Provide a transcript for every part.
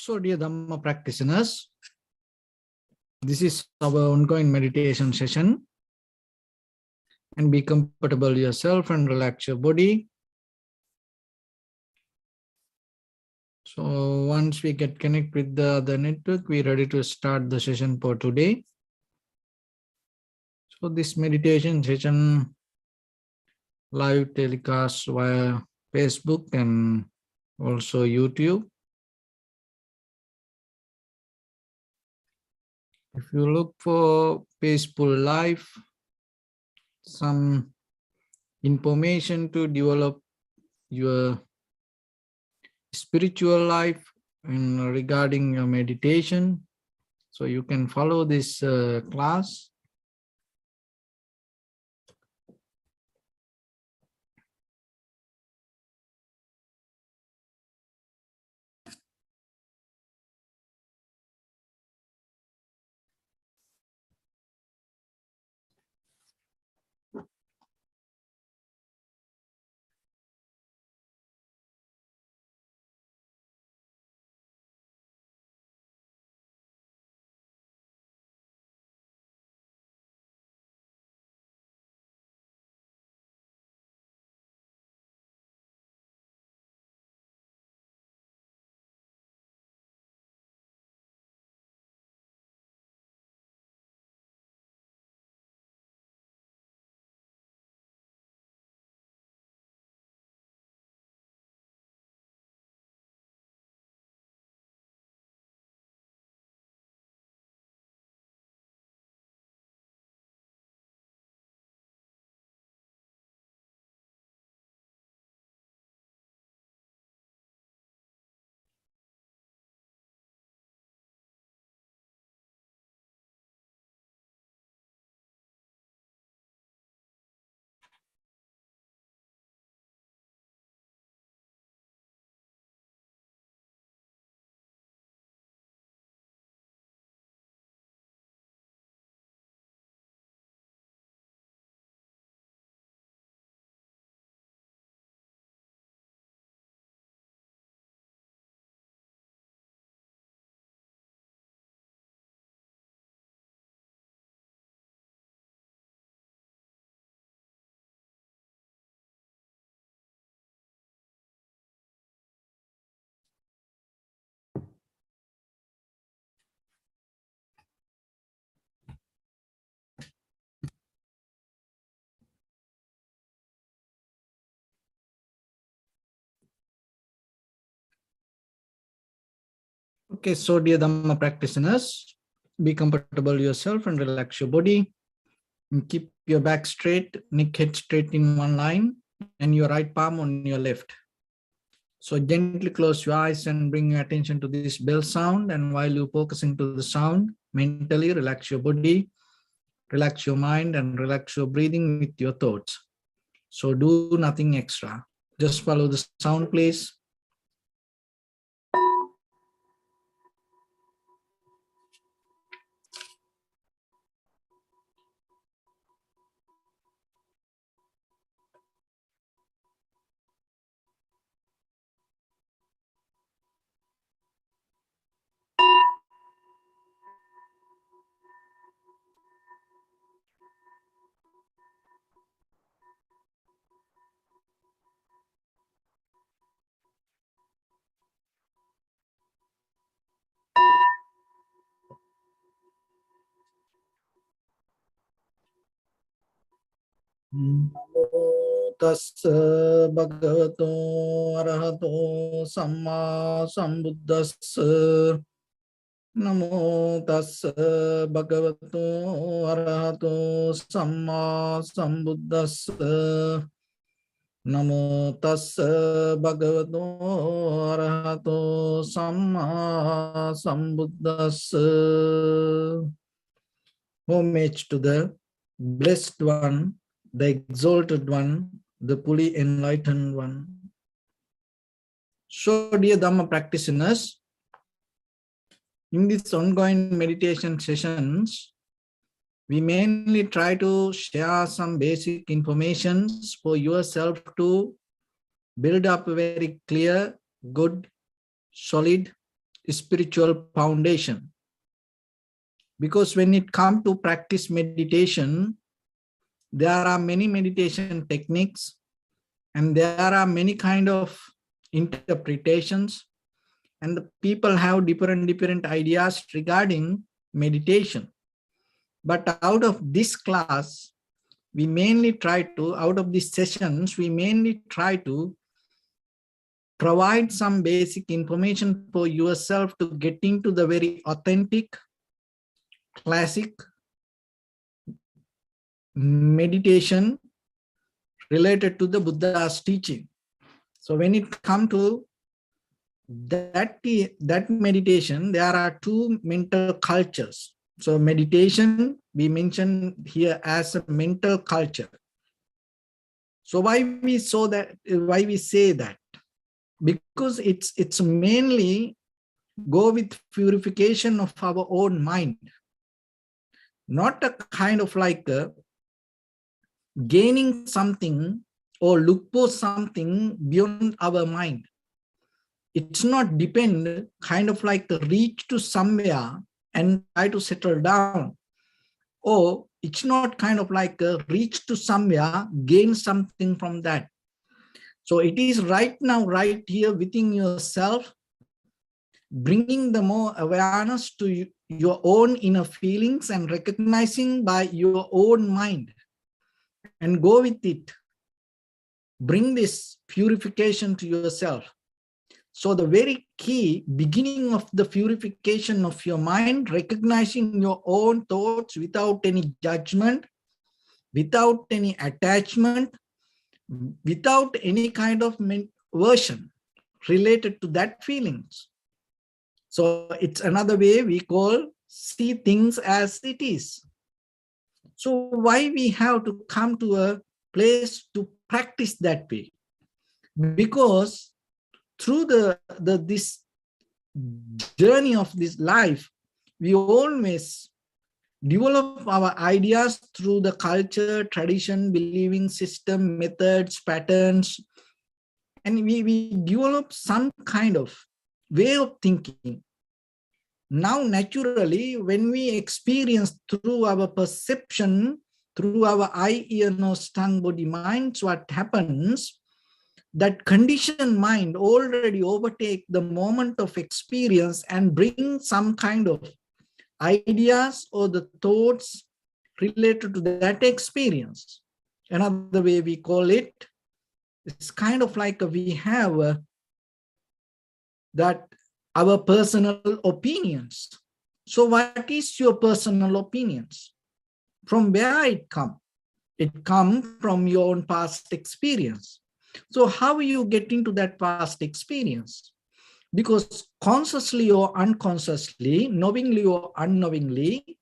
So, dear Dhamma practitioners, this is our ongoing meditation session. And be comfortable yourself and relax your body. So once we get connected with the other network, we're ready to start the session for today. So this meditation session live telecast via Facebook and also YouTube. If you look for peaceful life, some information to develop your spiritual life and regarding your meditation, so you can follow this class. Okay, so dear Dhamma practitioners, be comfortable yourself and relax your body. And keep your back straight, neck head straight in one line, and your right palm on your left. So gently close your eyes and bring your attention to this bell sound. And while you're focusing to the sound, mentally relax your body, relax your mind, and relax your breathing with your thoughts. So do nothing extra. Just follow the sound, please. Namo tassa bhagavato arahato samma sambuddhassa. Namo tassa bhagavato arahato samma sambuddhassa. Namo tassa bhagavato arahato samma sambuddhassa. Homage to the Blessed One, the Exalted One, the fully enlightened One. So, dear Dhamma practitioners, in these ongoing meditation sessions, we mainly try to share some basic information for yourself to build up a very clear, good, solid spiritual foundation. Because when it comes to practice meditation, there are many meditation techniques and there are many kind of interpretations, and the people have different ideas regarding meditation. But out of this class, we mainly try to, out of these sessions, we mainly try to provide some basic information for yourself to get into the very authentic, classic meditation related to the Buddha's teaching. So when it comes to that meditation, there are two mental cultures. So meditation, we mention here as a mental culture. So why we say that? Because it's mainly go with purification of our own mind, not a kind of like gaining something or look for something beyond our mind. It's not depend kind of like reach to somewhere and try to settle down, or it's not kind of like reach to somewhere, gain something from that. So it is right now, right here within yourself, bringing the more awareness to your own inner feelings and recognizing by your own mind and go with it. Bring this purification to yourself. So the very key beginning of the purification of your mind, recognizing your own thoughts without any judgment, without any attachment, without any kind of version related to that feelings. So it's another way we call see things as it is. So why we have to come to a place to practice that way? Because through this journey of this life, we always develop our ideas through the culture, tradition, believing system, methods, patterns, and we develop some kind of way of thinking. Now, naturally, when we experience through our perception, through our eye, ear, nose, tongue, body, mind, what happens? That conditioned mind already overtake the moment of experience and bring some kind of ideas or the thoughts related to that experience. Another way we call it, it's kind of like we have that our personal opinions. So what is your personal opinions? From where it come? It come from your own past experience. So how you get into that past experience? Because consciously or unconsciously, knowingly or unknowingly,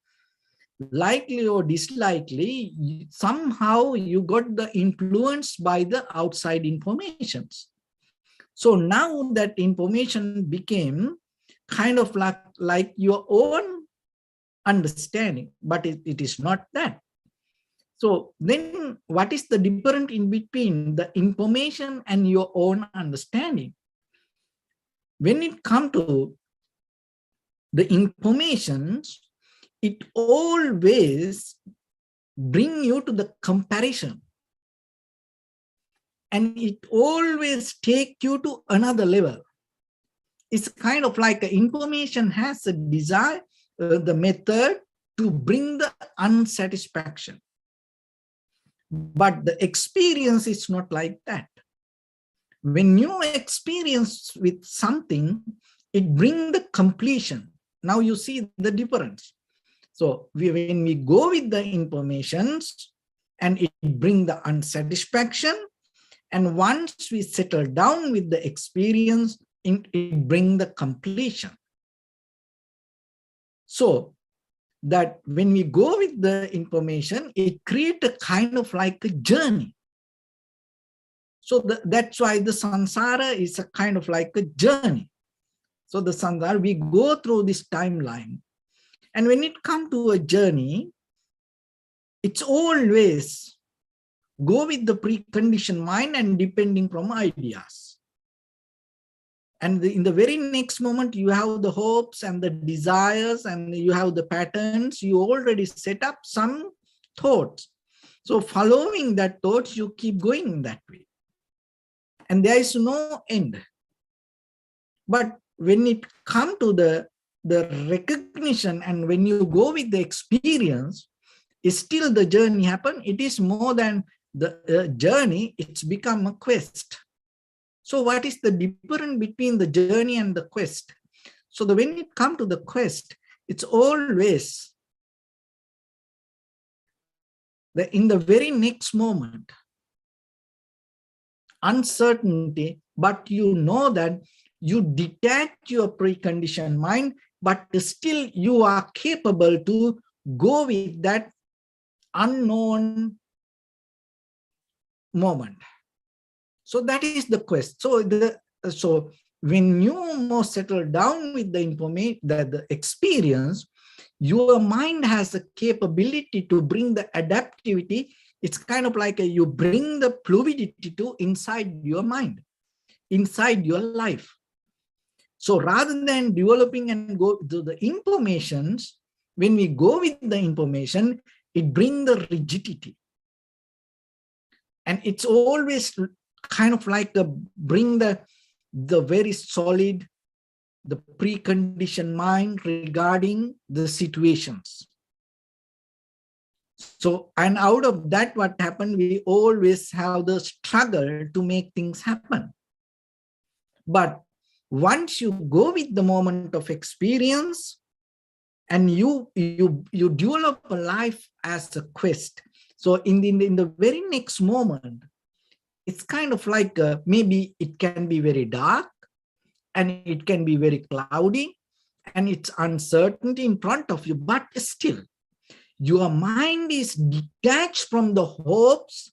likely or dislikely, somehow you got the influence by the outside informations. So now that information became kind of like your own understanding, but it is not that. So then what is the difference in between the information and your own understanding? When it comes to the informations, it always bring you to the comparison. And it always take you to another level. It's kind of like information has a desire, the method to bring the unsatisfaction. But the experience is not like that. When you experience with something, it brings the completion. Now you see the difference. So when we go with the informations and it brings the unsatisfaction, and once we settle down with the experience, it brings the completion. So that when we go with the information, it creates a kind of like a journey. So that's why the samsara is a kind of like a journey. So the samsara, we go through this timeline. And when it comes to a journey, it's always go with the preconditioned mind and depending from ideas. And in the very next moment, you have the hopes and the desires and you have the patterns. You already set up some thoughts. So following that thoughts, you keep going that way. And there is no end. But when it comes to the recognition and when you go with the experience, is still the journey happen. It is more than the journey, it's become a quest. So what is the difference between the journey and the quest? So when it comes to the quest, it's always in the very next moment, uncertainty, but you know that you detach your preconditioned mind, but still you are capable to go with that unknown moment. So that is the quest. So when you more settle down with the information, the experience, your mind has a capability to bring the adaptivity. It's kind of like you bring the fluidity to inside your mind, inside your life. So rather than developing and go to the informations, when we go with the information, it brings the rigidity. And it's always kind of like bring the very solid, the preconditioned mind regarding the situations. So, and out of that, what happened, we always have the struggle to make things happen. But once you go with the moment of experience and you develop a life as a quest. So in the very next moment, it's kind of like maybe it can be very dark and it can be very cloudy and it's uncertainty in front of you, but still your mind is detached from the hopes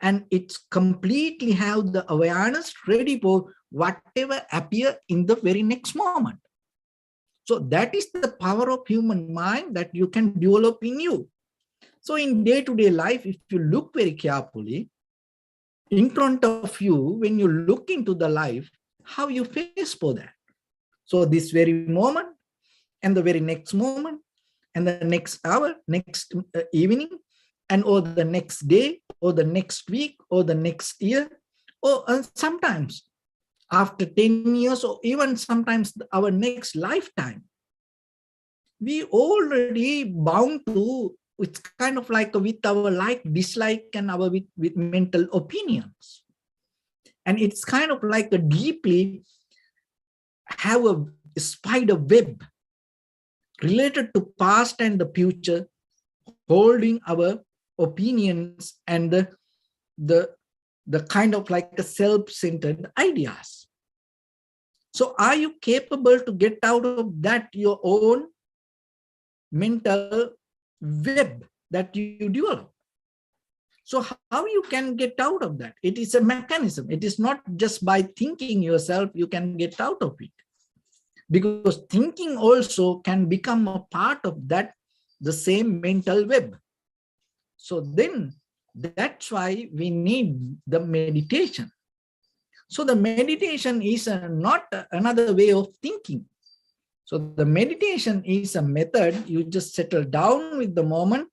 and it's completely have the awareness ready for whatever appear in the very next moment. So that is the power of human mind that you can develop in you. So in day-to-day life, if you look very carefully, in front of you, when you look into the life, how you face for that. So this very moment and the very next moment and the next hour, next evening, and or the next day or the next week or the next year, or sometimes after 10 years or even sometimes our next lifetime, we already bound to, it's kind of like with our like, dislike and our with mental opinions. And it's kind of like a deeply have a spider web related to past and the future, holding our opinions and the kind of like a self-centered ideas. So are you capable to get out of that your own mental web that you develop? So how you can get out of that? It is a mechanism. It is not just by thinking yourself you can get out of it. Because thinking also can become a part of that, the same mental web. So then that's why we need the meditation. So the meditation is not another way of thinking. So the meditation is a method. You just settle down with the moment,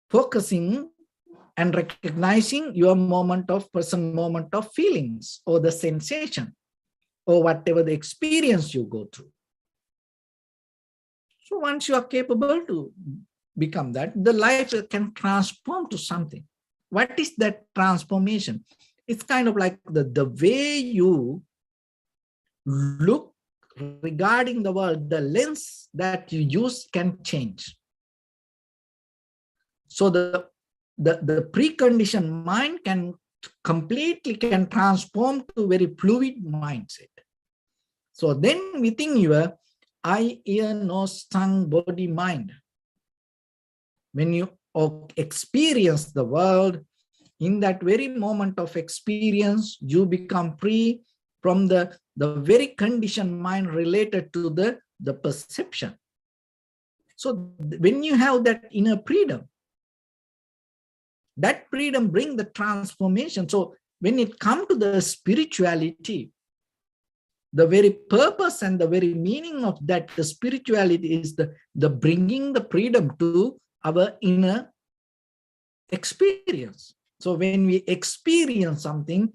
focusing and recognizing your moment of present moment of feelings or the sensation or whatever the experience you go through. So once you are capable to become that, the life can transform to something. What is that transformation? It's kind of like the way you look regarding the world, the lens that you use can change. So the preconditioned mind can completely transform to very fluid mindset. So then within your eye, ear, nose, tongue, body, mind, when you experience the world, in that very moment of experience, you become free from the very conditioned mind related to the perception. So when you have that inner freedom, that freedom brings the transformation. So when it comes to the spirituality, the very purpose and the very meaning of that, the spirituality is the bringing the freedom to our inner experience. So when we experience something,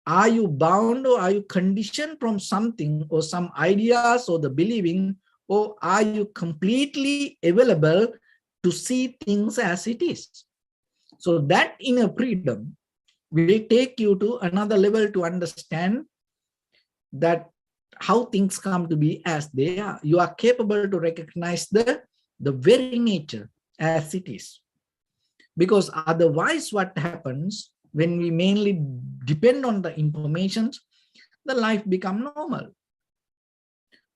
are you bound or are you conditioned from something or some ideas or the believing, or are you completely available to see things as it is? So that inner freedom will take you to another level to understand that how things come to be as they are. You are capable to recognize the very nature as it is. Because otherwise what happens when we mainly depend on the information, the life becomes normal.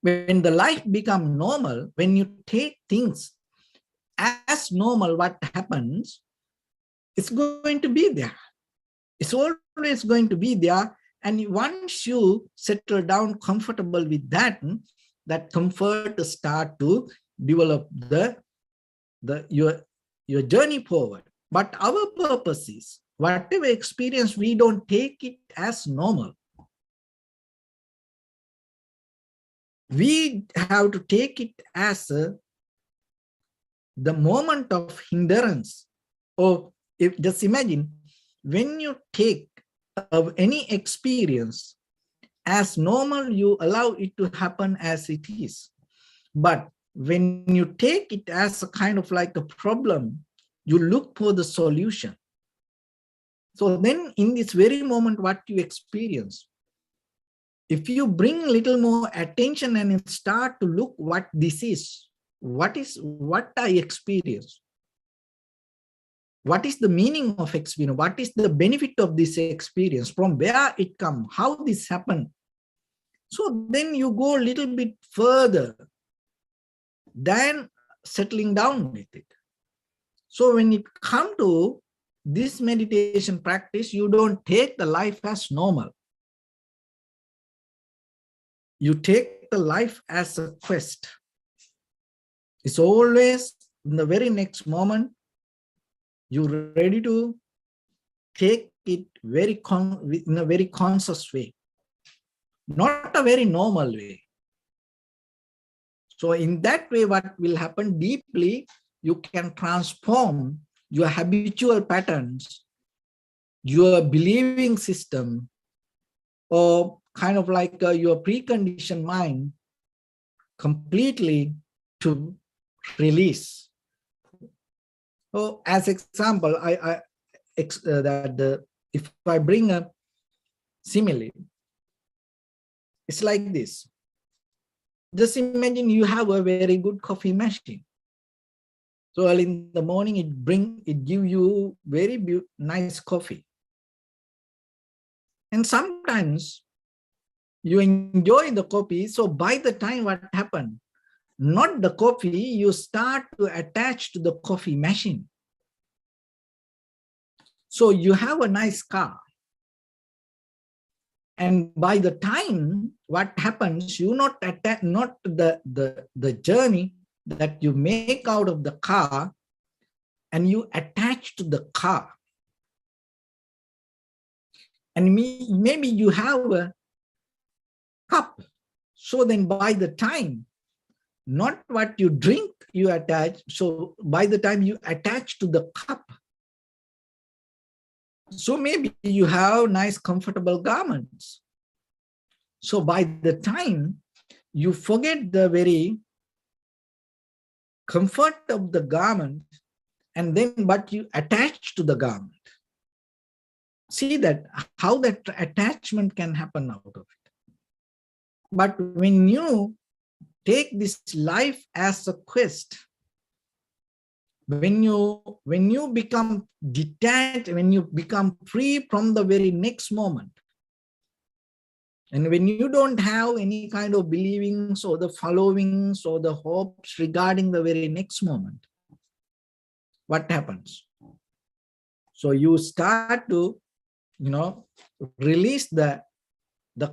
When the life becomes normal, when you take things as normal, what happens, it's going to be there. It's always going to be there. And once you settle down comfortable with that, that comfort start to develop your journey forward. But our purpose is, whatever experience, we don't take it as normal. We have to take it as the moment of hindrance. Or if just imagine, when you take any experience as normal, you allow it to happen as it is. But when you take it as a kind of like a problem, you look for the solution. So then in this very moment, what you experience, if you bring a little more attention and start to look what this is, what I experience, what is the meaning of experience, what is the benefit of this experience, from where it comes, how this happened. So then you go a little bit further than settling down with it. So when it comes to this meditation practice, you don't take the life as normal. You take the life as a quest. It's always in the very next moment, you're ready to take it in a very conscious way, not a very normal way. So in that way, what will happen deeply, you can transform your habitual patterns, your believing system, or kind of like your preconditioned mind completely to release. So as example, if I bring a simile, it's like this. Just imagine you have a very good coffee machine. So early in the morning, it give you very nice coffee. And sometimes you enjoy the coffee. So by the time what happened, not the coffee, you start to attach to the coffee machine. So you have a nice car. And by the time what happens, you not the journey that you make out of the car, and you attach to the car. And maybe you have a cup. So then by the time, not what you drink, you attach. So by the time you attach to the cup, so maybe you have nice, comfortable garments. So by the time you forget the very comfort of the garment, and then but you attach to the garment. See that how that attachment can happen out of it. But when you take this life as a quest, when you become detached, when you become free from the very next moment, and when you don't have any kind of believings or the followings or the hopes regarding the very next moment, what happens? So you start to, release the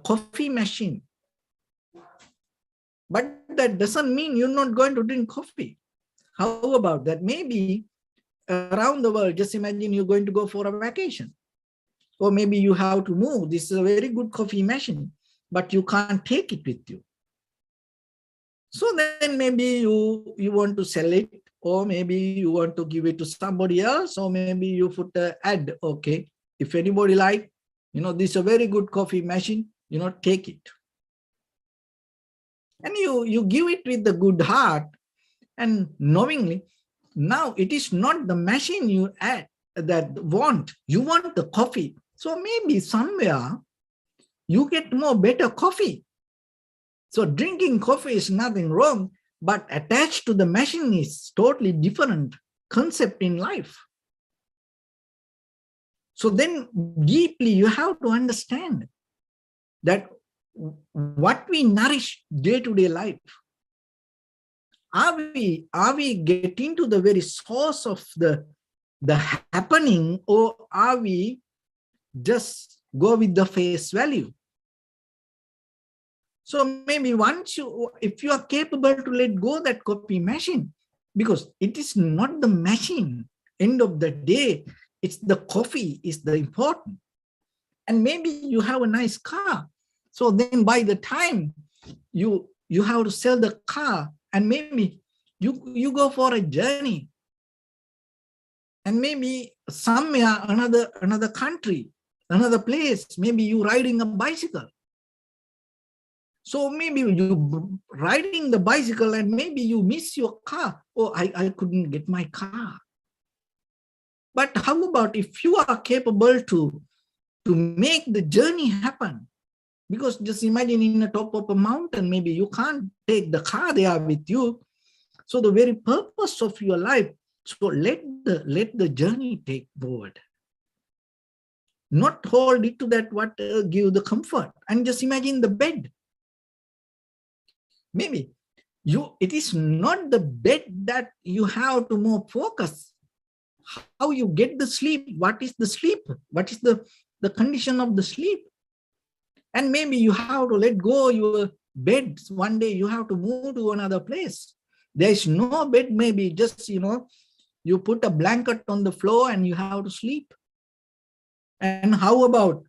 coffee machine. But that doesn't mean you're not going to drink coffee. How about that? Maybe around the world, just imagine you're going to go for a vacation. Or maybe you have to move. This is a very good coffee machine, but you can't take it with you. So then maybe you want to sell it, or maybe you want to give it to somebody else, or maybe you put an ad. Okay, if anybody like, this is a very good coffee machine, take it. And you give it with the good heart and knowingly. Now it is not the machine you add that you want the coffee. So maybe somewhere you get more better coffee. So drinking coffee is nothing wrong, but attached to the machine is totally different concept in life. So then deeply you have to understand that what we nourish day-to-day life, are we getting to the very source of the happening, or are we just go with the face value? So maybe if you are capable to let go that copy machine, because it is not the machine, end of the day, it's the coffee is the important. And maybe you have a nice car. So then by the time you have to sell the car, and maybe you go for a journey, and maybe somewhere another country, another place, maybe you riding a bicycle. So maybe you riding the bicycle and maybe you miss your car. Oh, I couldn't get my car. But how about if you are capable to make the journey happen? Because just imagine in the top of a mountain, maybe you can't take the car there with you. So the very purpose of your life, so let the journey take forward. Not hold it to that what give the comfort. And just imagine the bed. Maybe it is not the bed that you have to more focus. How you get the sleep? What is the sleep? What is the condition of the sleep? And maybe you have to let go your bed. One day you have to move to another place. There is no bed, maybe just, you put a blanket on the floor and you have to sleep. And how about,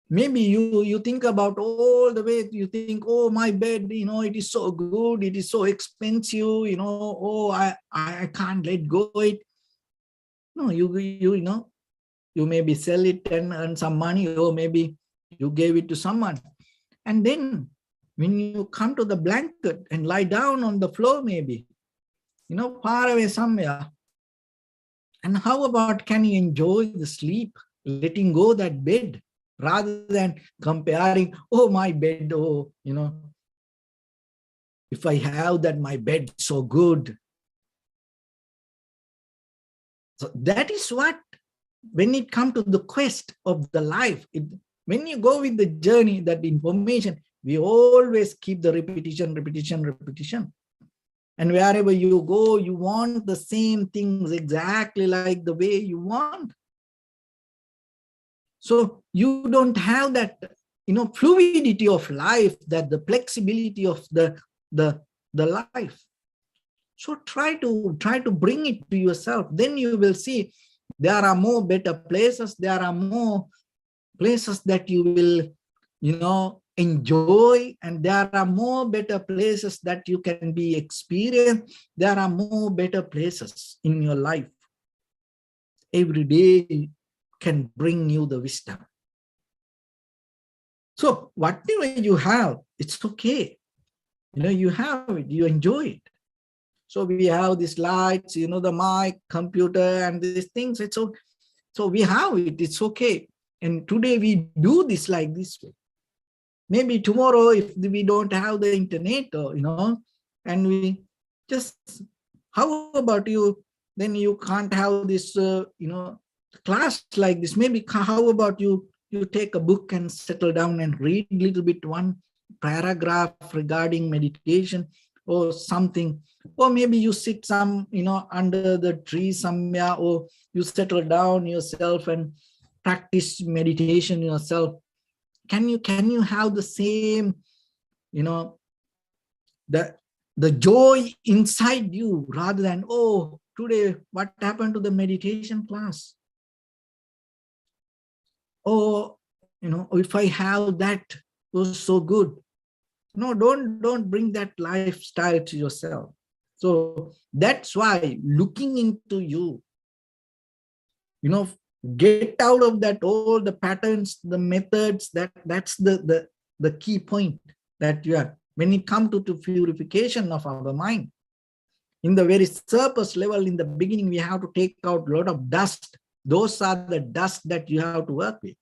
maybe you think about all the way, you think, oh, my bed, it is so good, it is so expensive, oh, I can't let go it. No, you maybe sell it and earn some money, or maybe you gave it to someone. And then when you come to the blanket and lie down on the floor, maybe, far away somewhere. And how about, can you enjoy the sleep, letting go that bed, rather than comparing, oh, my bed, oh, if I have that, my bed so good. So that is what, when it comes to the quest of the life, when you go with the journey, that information, we always keep the repetition. And wherever you go, you want the same things exactly like the way you want. So you don't have that, fluidity of life, that the flexibility of the life. So try to bring it to yourself. Then you will see there are more better places. There are more places that you will, enjoy, and there are more better places that you can be experienced. There are more better places in your life. Every day can bring you the wisdom. So whatever you have, it's okay. You have it, you enjoy it. So we have these lights, the mic, computer, and these things. It's okay. So we have it, it's okay. And today we do this like this way. Maybe tomorrow, if we don't have the internet, or, and we just, how about you? Then you can't have this, class like this. Maybe how about you take a book and settle down and read a little bit, one paragraph regarding meditation or something. Or maybe you sit under the tree somewhere, or you settle down yourself and practice meditation yourself. Can you have the same, the joy inside you, rather than, oh, today what happened to the meditation class? oh, if I have that, was so good. No, don't bring that lifestyle to yourself. So that's why looking into you, get out of that, all the patterns, the methods, that's the key point that you are. When it comes to purification of our mind, in the very surface level, in the beginning, we have to take out a lot of dust. Those are the dust that you have to work with.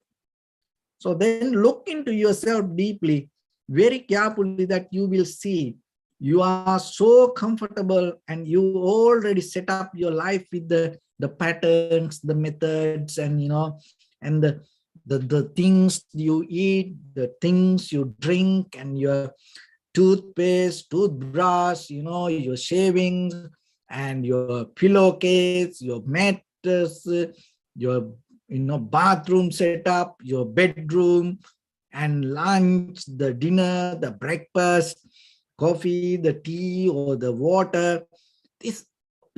So then look into yourself deeply, very carefully, that you will see you are so comfortable and you already set up your life with the patterns, the methods, and and the things you eat, the things you drink, and your toothpaste, toothbrush, your shavings, and your pillowcase, your mattress, your bathroom setup, your bedroom, and lunch, the dinner, the breakfast, coffee, the tea, or the water. This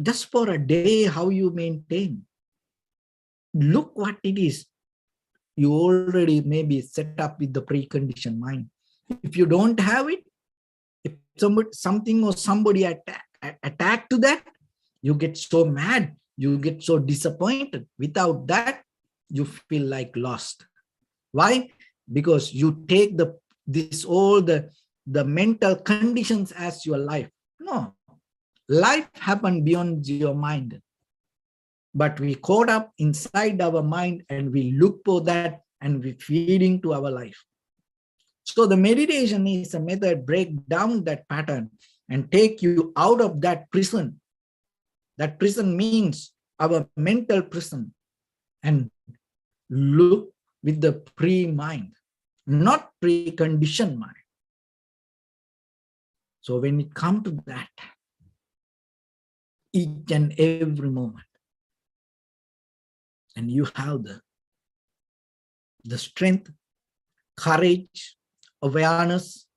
just for a day, how you maintain. Look what it is. You already maybe set up with the preconditioned mind. If you don't have it, if something or somebody attack to that, you get so mad, you get so disappointed. Without that, you feel like lost. Why? Because you take all the mental conditions as your life. No, life happened beyond your mind. But we caught up inside our mind and we look for that and we feed into our life. So the meditation is a method break down that pattern and take you out of that prison. That prison means our mental prison, and look with the pre-mind, not preconditioned mind. So when it comes to that, each and every moment, and you have the strength, courage, awareness,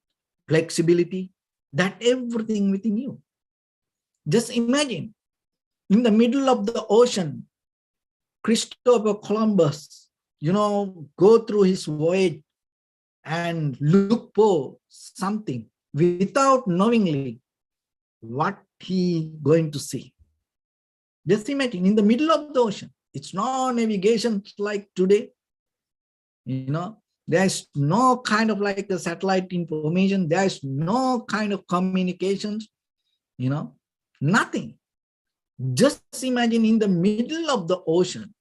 flexibility, that everything within you. Just imagine, in the middle of the ocean, Christopher Columbus, go through his voyage and look for something without knowingly what he going to see. Just imagine, in the middle of the ocean. It's no navigation like today. There's no kind of like a satellite information. There's no kind of communications, nothing. Just imagine in the middle of the ocean,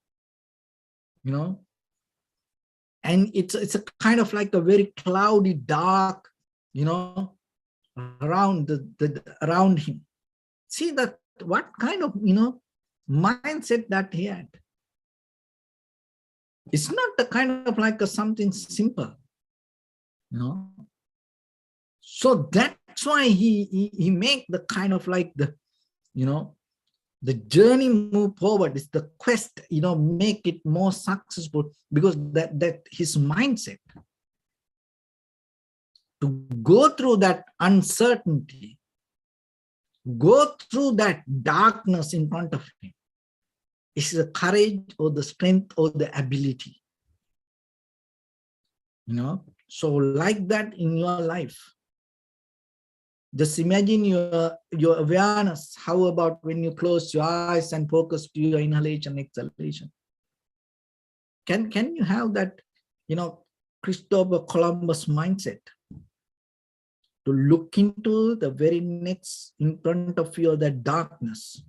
and it's a kind of like a very cloudy, dark, around around him. See that what kind of mindset that he had. It's not the kind of like something simple, So that's why he make the kind of like the journey move forward. It's the quest, make it more successful, because that his mindset to go through that uncertainty, go through that darkness in front of him. It's the courage or the strength or the ability. So like that in your life. Just imagine your awareness. How about when you close your eyes and focus to your inhalation, exhalation? Can you have that, Christopher Columbus mindset to look into the very next in front of you, the darkness?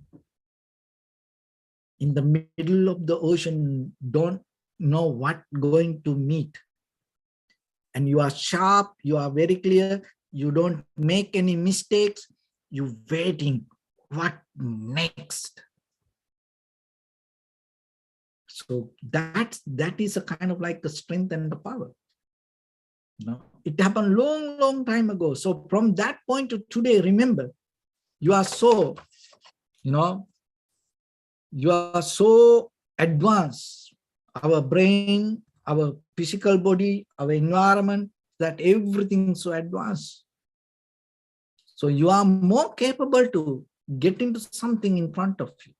In the middle of the ocean, don't know what going to meet. And you are sharp, you are very clear, you don't make any mistakes, you're waiting, what next? So that is a kind of like the strength and the power. It happened long time ago. So from that point to today, remember, you are so, you are so advanced. Our brain, our physical body, our environment, that everything is so advanced. So you are more capable to get into something in front of you.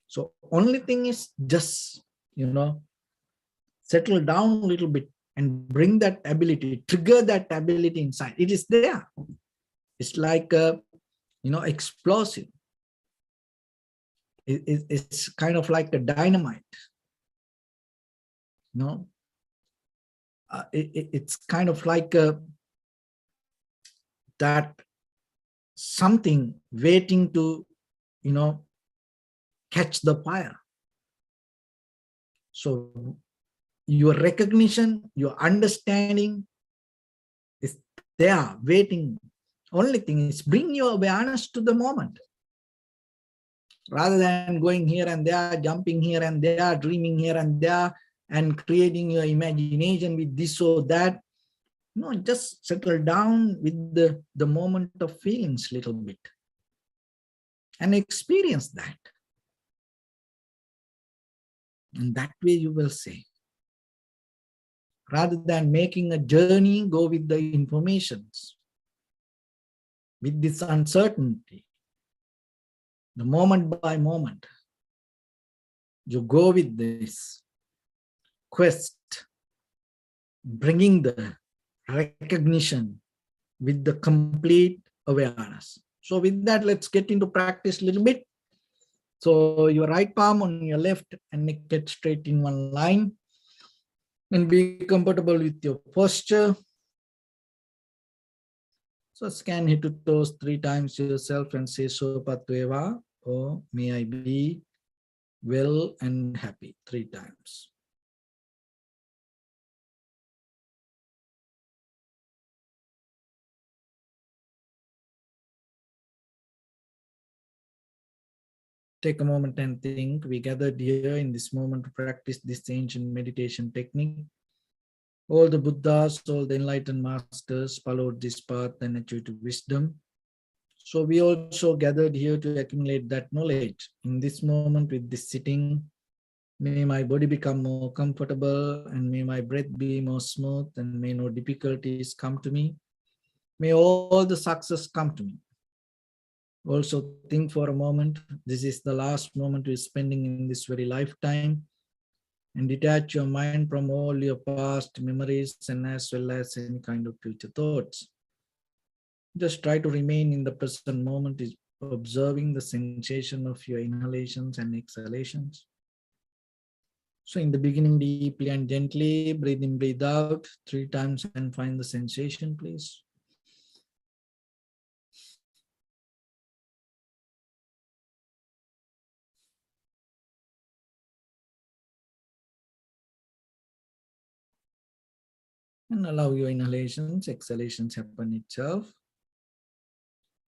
So only thing is just, settle down a little bit and bring that ability, trigger that ability inside. It is there. It's like a, explosive. It's kind of like a dynamite. It's kind of like that something waiting to, catch the fire. So your recognition, your understanding is there, waiting. Only thing is bring your awareness to the moment. Rather than going here and there, jumping here and there, dreaming here and there, and creating your imagination with this or that. Just settle down with the moment of feelings a little bit and experience that. And that way you will say. Rather than making a journey, go with the informations, with this uncertainty. The moment by moment, you go with this quest, bringing the recognition with the complete awareness. So with that, let's get into practice a little bit. So your right palm on your left and naked straight in one line. And be comfortable with your posture. So scan head to toes 3 times yourself and say Sopatweva, or may I be well and happy 3 times. Take a moment and think. We gathered here in this moment to practice this ancient meditation technique. All the Buddhas, all the enlightened masters followed this path and achieved wisdom. So we also gathered here to accumulate that knowledge. In this moment with this sitting, may my body become more comfortable and may my breath be more smooth and may no difficulties come to me. May all the success come to me. Also think for a moment, this is the last moment you're spending in this very lifetime, and detach your mind from all your past memories and as well as any kind of future thoughts. Just try to remain in the present moment, is observing the sensation of your inhalations and exhalations. So in the beginning, deeply and gently, breathe in, breathe out 3 times and find the sensation, please. And allow your inhalations, exhalations happen itself.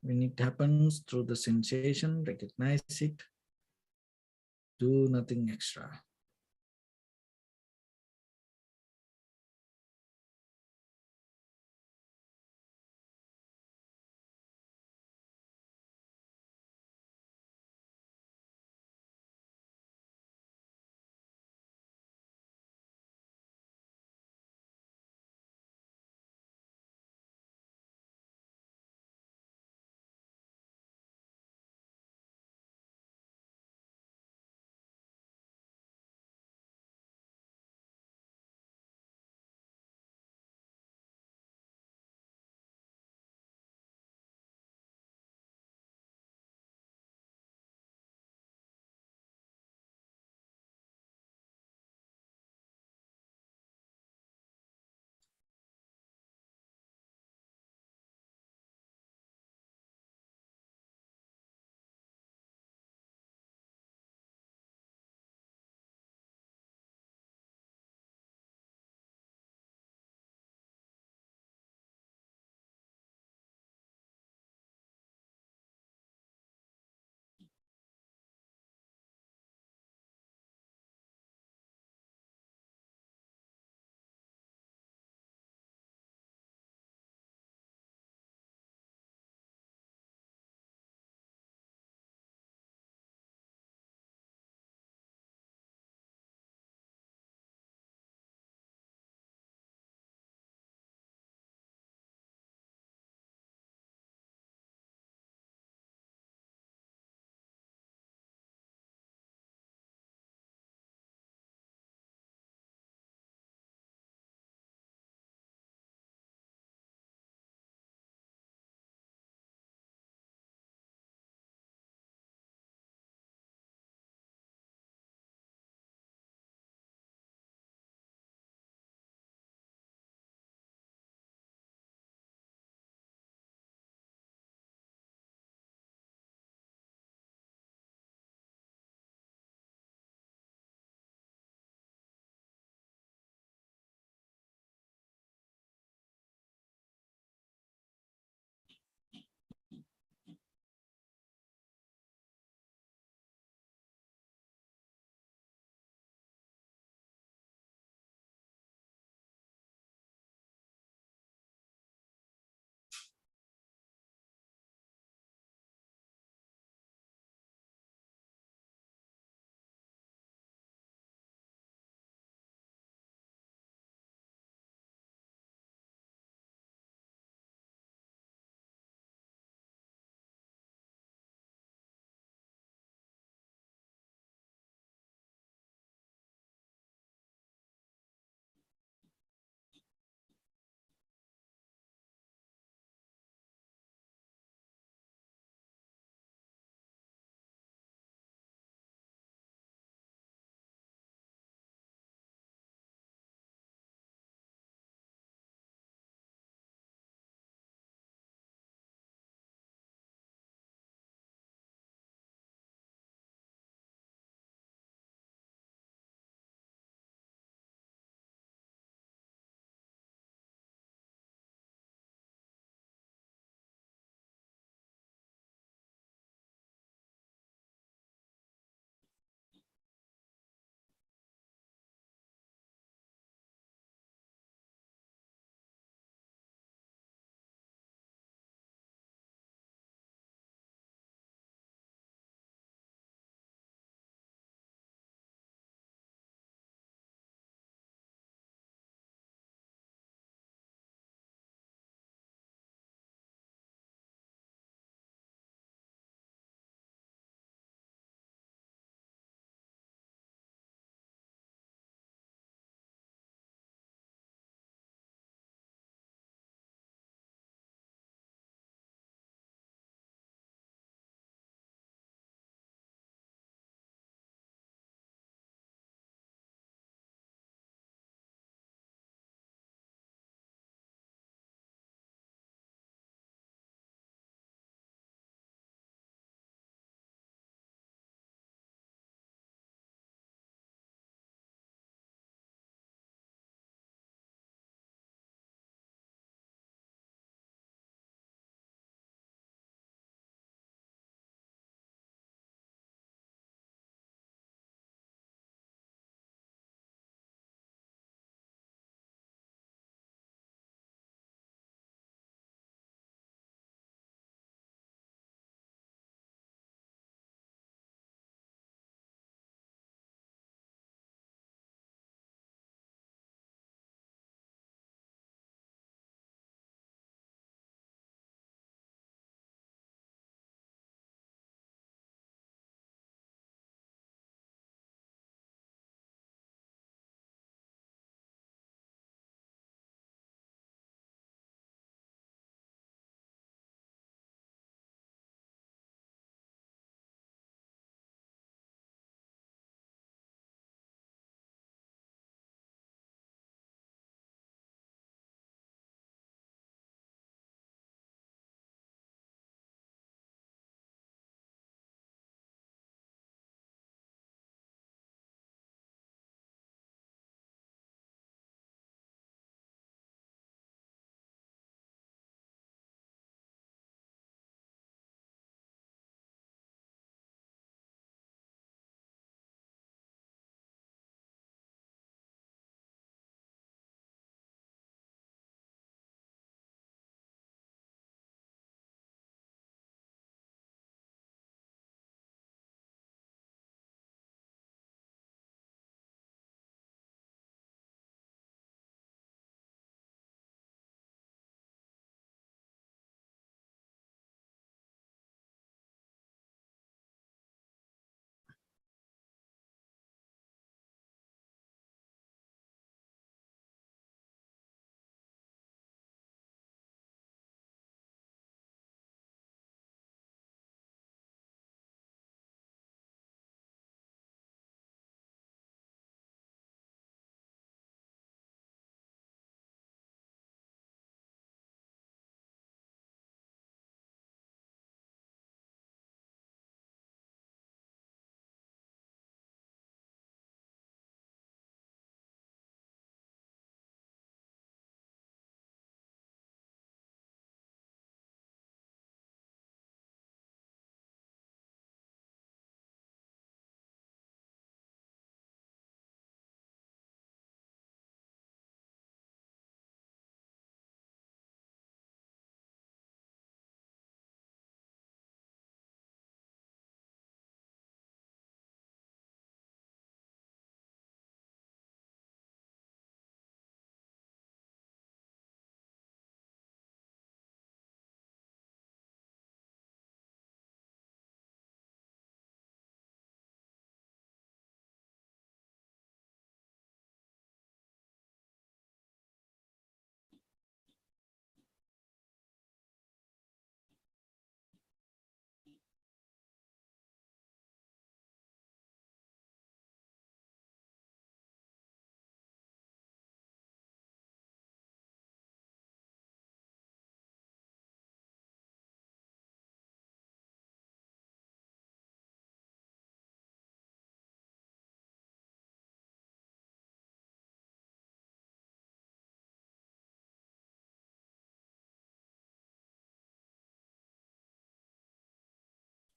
When it happens through the sensation, recognize it. Do nothing extra.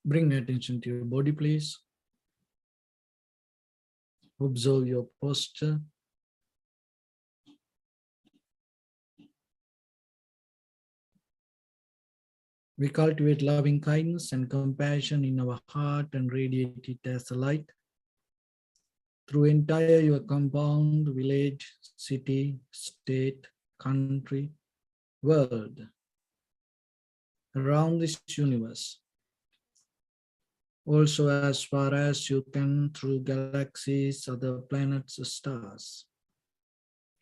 Bring attention to your body, please. Observe your posture. We cultivate loving kindness and compassion in our heart and radiate it as a light through entire your compound, village, city, state, country, world, around this universe. Also as far as you can through galaxies, other planets, stars.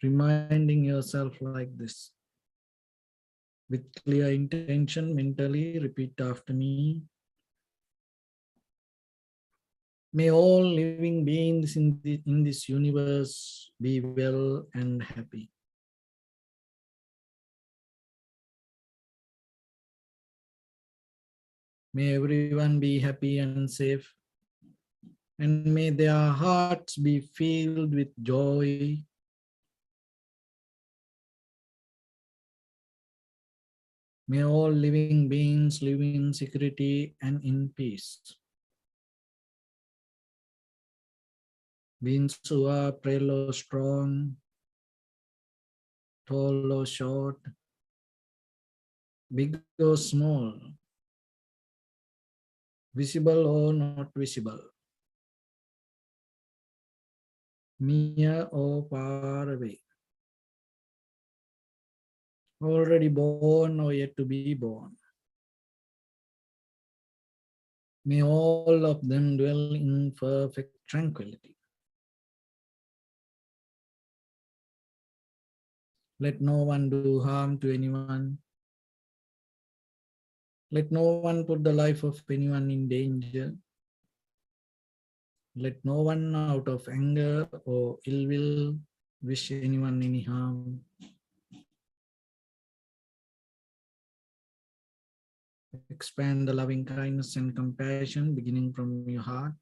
Reminding yourself like this. With clear intention, mentally repeat after me. May all living beings in this universe be well and happy. May everyone be happy and safe. And may their hearts be filled with joy. May all living beings live in security and in peace. Beings who are frail or strong, tall or short, big or small, visible or not visible, near or far away, already born or yet to be born. May all of them dwell in perfect tranquility. Let no one do harm to anyone. Let no one put the life of anyone in danger. Let no one out of anger or ill will wish anyone any harm. Expand the loving kindness and compassion beginning from your heart.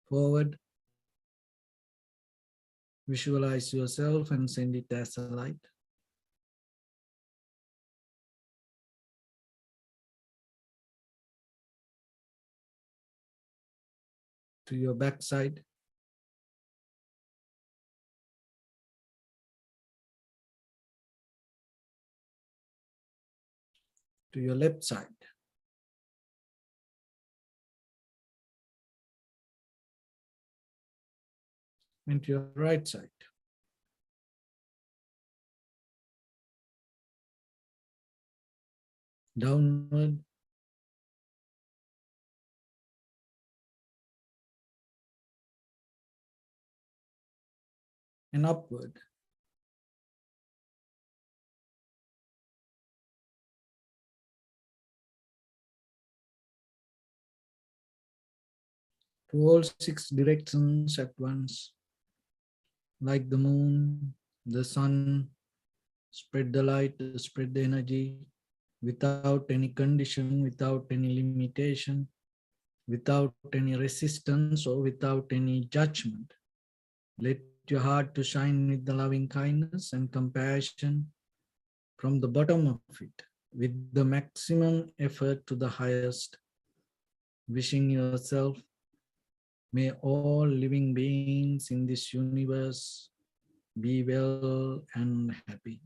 Forward. Visualize yourself and send it as a light. To your backside. To your left side. And to your right side. Downward. And upward. To all 6 directions at once. Like the moon, the sun, spread the light, spread the energy without any condition, without any limitation, without any resistance or without any judgment. Let your heart to shine with the loving kindness and compassion from the bottom of it, with the maximum effort to the highest, wishing yourself, may all living beings in this universe be well and happy.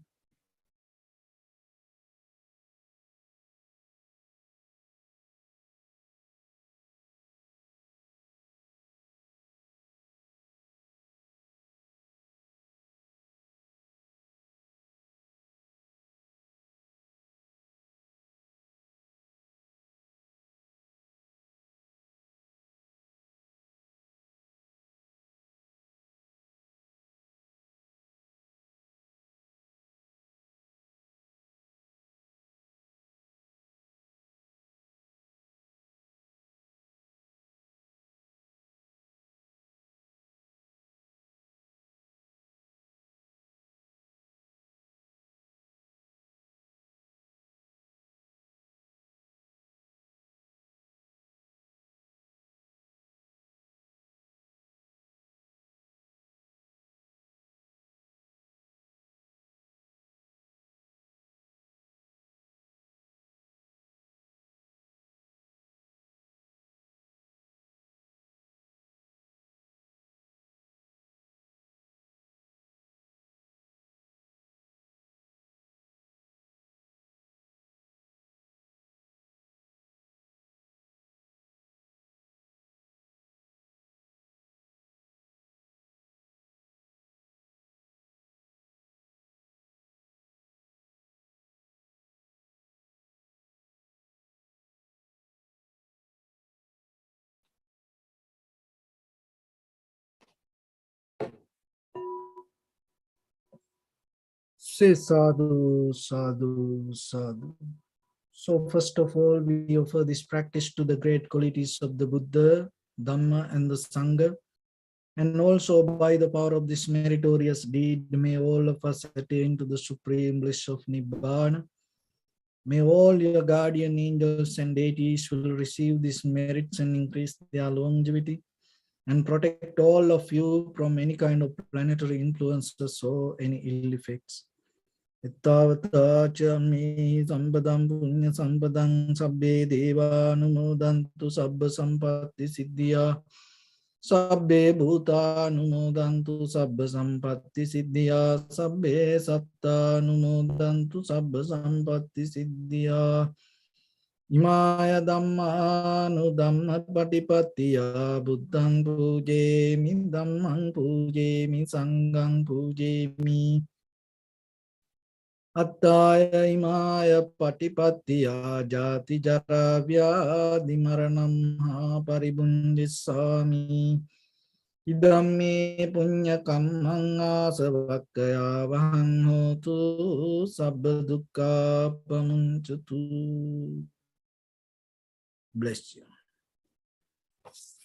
Say sadhu, sadhu, sadhu. So first of all, we offer this practice to the great qualities of the Buddha, Dhamma, and the Sangha. And also by the power of this meritorious deed, may all of us attain to the supreme bliss of Nibbana. May all your guardian angels and deities will receive these merits and increase their longevity and protect all of you from any kind of planetary influences or any ill effects. Ittavata cha me sampadam punya sampadam sabbe deva numodantu sabba sampatti siddhya sabbe bhuta numodantu sabba sampatti siddhya sabbe satta numodantu sabba sampatti siddhya Imaya dhamma nu dhamma patipattiya buddhang puje mi dhammang puje mi sanghang puje mi Attaya imaya patipattiya jati jara vyadi maranam ha paribundissami Idammi punya kammang asavakkaya vahang hotu sabba dukkha pamuncatu. Bless you.